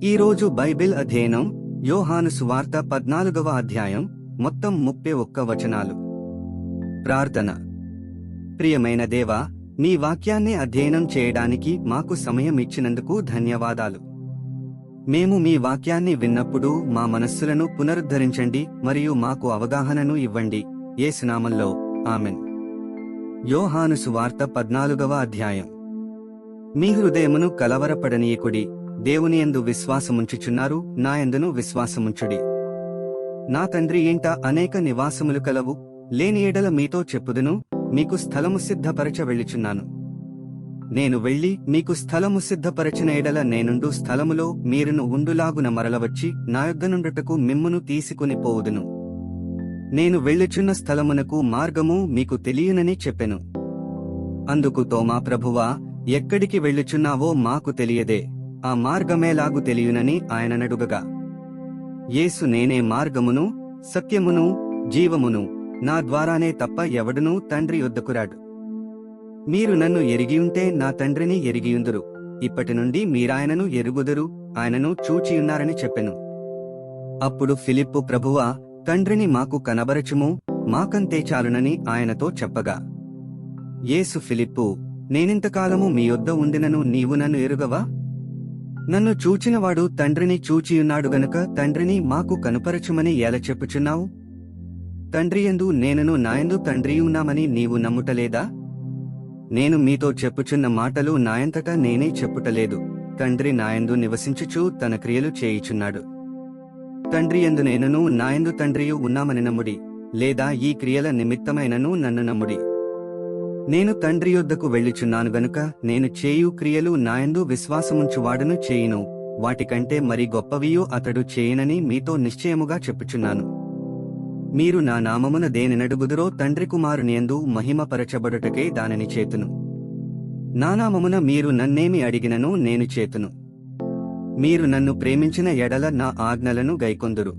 ఈరోజు బైబిల్ అధ్యయనం యోహాను సువార్త 14వ అధ్యాయం మొత్తం 31 వచనాలు. ప్రార్థన. ప్రియమైన దేవా, నీ వాక్యాన్ని అధ్యయనం చేయడానికి మాకు సమయం ఇచ్చినందుకు ధన్యవాదాలు. మేము మీ వాక్యాన్ని విన్నప్పుడు మా మనస్సులను పునరుద్ధరించండి మరియు మాకు అవగాహనను ఇవ్వండి. యేసు నామములో ఆమెన్. యోహాను సువార్త 14వ అధ్యాయం. మీ హృదయమును కలవరపడనీయకుడి, దేవునియందు విశ్వాసముంచుచున్నారు, నాయందును విశ్వాసముంచుడి. నా తండ్రి ఇంట అనేక నివాసములు కలవు, లేని ఎడల మీతో చెప్పుదును, మీకు స్థలము సిద్ధపరచ వెళ్ళుచున్నాను. నేను వెళ్ళి మీకు స్థలము సిద్ధపరచిన ఎడల నేనుండు స్థలములో మీరును ఉండులాగున మరలవచ్చి నా యొద్దనుండుటకు మిమ్మును తీసుకుని పోవుదును. నేను వెళ్ళుచున్న స్థలమునకు మార్గము మీకు తెలియనని చెప్పెను. అందుకు తోమా, ప్రభువా, ఎక్కడికి వెళ్ళుచున్నావో మాకు తెలియదే, ఆ మార్గమేలాగు తెలియనని ఆయననడుగగా, యేసు, నేనే మార్గమును సత్యమును జీవమును, నా ద్వారానే తప్ప ఎవడునూ తండ్రి యొద్దకురాడు. మీరు నన్ను ఎరిగియుంటే నా తండ్రిని ఎరిగియుందురు, ఇప్పటి నుండి మీరాయనను ఎరుగుదురు, ఆయనను చూచియున్నారని చెప్పెను. అప్పుడు ఫిలిప్పు, ప్రభువా, తండ్రిని మాకు కనబరచుము, మాకంతే చాలునని ఆయనతో చెప్పగా, యేసు, ఫిలిప్పు, నేనింతకాలము మీ యొద్ద ఉండినను నీవు నన్ను ఎరుగవా? నన్ను చూచినవాడు తండ్రిని చూచియున్నాడు గనుక తండ్రిని మాకు కనుపరచుమని ఎలా చెప్పుచున్నావు? తండ్రియందు నేనును నాయందు తండ్రి ఉన్నామని నీవు నమ్ముటలేదా? నేను మీతో చెప్పుచున్న మాటలు నాయంతటా నేనే చెప్పుటలేదు, తండ్రి నాయందు నివసించుచూ తన క్రియలు చేయుచున్నాడు. తండ్రియందు నేనును నాయందు తండ్రియు ఉన్నామని నమ్ముడి, లేదా ఈ క్రియల నిమిత్తమైనను నన్ను నమ్ముడి. నేను తండ్రి యొద్దకు వెళ్ళుచున్నాను గనుక నేను చేయు క్రియలు నాయందు విశ్వాసముంచువాడును చేయును, వాటికంటే మరి గొప్పవియు అతడు చేయునని మీతో నిశ్చయముగా చెప్పుచున్నాను. మీరు నా నామమున దేనినడుగుదురో తండ్రి కుమారునియందు మహిమపరచబడుటకై దానిని చేతును. నా నామమున మీరు నన్నేమి అడిగినను నేను చేతును. మీరు నన్ను ప్రేమించిన ఎడల నా ఆజ్ఞలను గైకొందురు.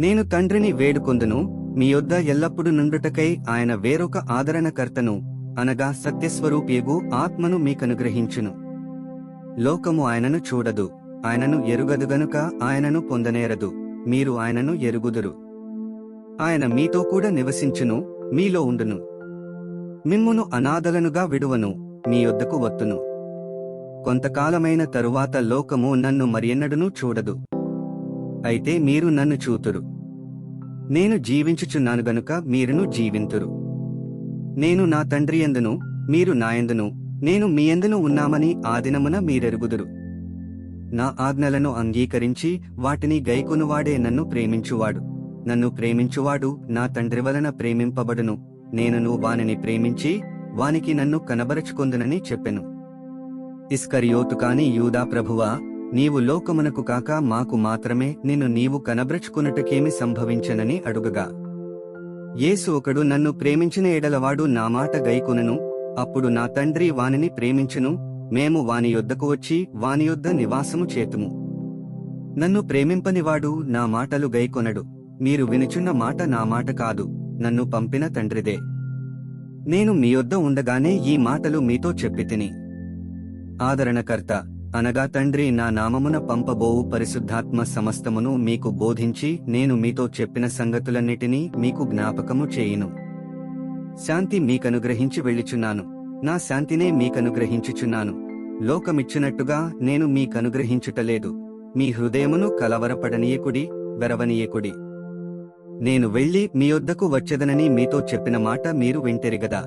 నేను తండ్రిని వేడుకొందును, మీ యొద్ద ఎల్లప్పుడు నుండుటకై ఆయన వేరొక ఆదరణకర్తను, అనగా సత్యస్వరూపియగు ఆత్మను మీకనుగ్రహించును. లోకము ఆయనను చూడదు, ఆయనను ఎరుగదు గనుక ఆయనను పొందనేరదు, మీరు ఆయనను ఎరుగుదురు. ఆయన మీతో కూడా నివసించును, మీలో ఉండును. మిమ్మును అనాథలనుగా విడువను, మీ యొద్దకు వత్తును. కొంతకాలమైన తరువాత లోకము నన్ను మరియెన్నడూనూ చూడదు, అయితే మీరు నన్ను చూతురు. నేను జీవించుచున్నాను గనుక మీరును జీవింతురు. నేను నా తండ్రి యందును, మీరు నాయందును, నేను మీ యందును ఉన్నామని ఆ దినమున మీరెరుగుదురు. నా ఆజ్ఞలను అంగీకరించి వాటిని గైకొనువాడే నన్ను ప్రేమించువాడు. నన్ను ప్రేమించువాడు నా తండ్రి వలన ప్రేమింపబడును, నేనును వానిని ప్రేమించి వానికి నన్ను కనబరచుకొందునని చెప్పెను. ఇస్కరియోతు కాని యూదా, ప్రభువా, నీవు లోకమునకు కాక మాకు మాత్రమే నిన్ను నీవు కనబ్రచుకొనుటకేమి సంభవించనని అడుగగా, యేసు, ఒకడు నన్ను ప్రేమించిన ఎడలవాడు నా మాట గైకొనును, అప్పుడు నా తండ్రి వానిని ప్రేమించును, మేము వాని యొద్దకు వచ్చి వాని యొద్ద నివాసము చేతుము. నన్ను ప్రేమింపనివాడు నా మాటలు గైకొనడు. మీరు వినుచున్న మాట నా మాట కాదు, నన్ను పంపిన తండ్రిదే. నేను మీ యొద్ద ఉండగానే ఈ మాటలు మీతో చెప్పితిని. ఆదరణకర్త, అనగా తండ్రి నా నామమున పంపబోవు పరిశుద్ధాత్మ సమస్తమును మీకు బోధించి నేను మీతో చెప్పిన సంగతులన్నిటినీ మీకు జ్ఞాపకము చేయును. శాంతి మీకనుగ్రహించి వెళ్ళుచున్నాను, నా శాంతినే మీకనుగ్రహించుచున్నాను. లోకమిచ్చినట్టుగా నేను మీకనుగ్రహించుటలేదు. మీ హృదయమును కలవరపడనీయకుడి, వెరవనీయకుడి. నేను వెళ్ళి మీ యొద్దకు వచ్చెదనని మీతో చెప్పిన మాట మీరు వింటెరిగదా?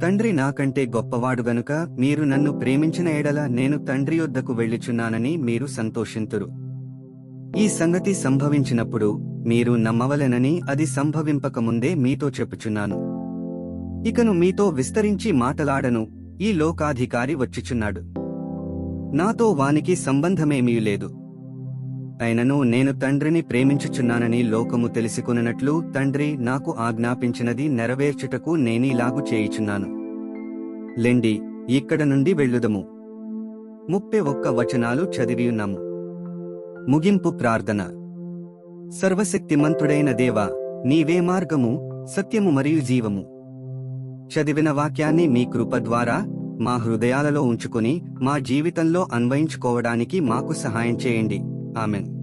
తండ్రి నాకంటే గొప్పవాడు గనుక మీరు నన్ను ప్రేమించిన ఎడల నేను తండ్రి యొద్దకు వెళ్ళుచున్నానని మీరు సంతోషింతురు. ఈ సంగతి సంభవించినప్పుడు మీరు నమ్మవలెనని అది సంభవింపకముందే మీతో చెప్పుచున్నాను. ఇకను మీతో విస్తరించి మాటలాడను, ఈ లోకాధికారి వచ్చుచున్నాడు. నాతో వానికి సంబంధమేమీ లేదు. అయినను నేను తండ్రిని ప్రేమించుచున్నానని లోకము తెలిసికొనున్నట్లు తండ్రి నాకు ఆజ్ఞాపించినది నెరవేర్చుటకు నేనీలాగు చేయుచున్నాను. లెండి, ఇక్కడ నుండి వెళ్ళుదము. 31 వచనాలు చదివియున్నాము. ముగింపు ప్రార్థన. సర్వశక్తిమంతుడైన దేవా, నీవే మార్గము, సత్యము మరియు జీవము. చదివిన వాక్యాన్ని మీ కృప ద్వారా మా హృదయాలలో ఉంచుకుని మా జీవితంలో అన్వయించుకోవడానికి మాకు సహాయం చేయండి. ఆమెన్.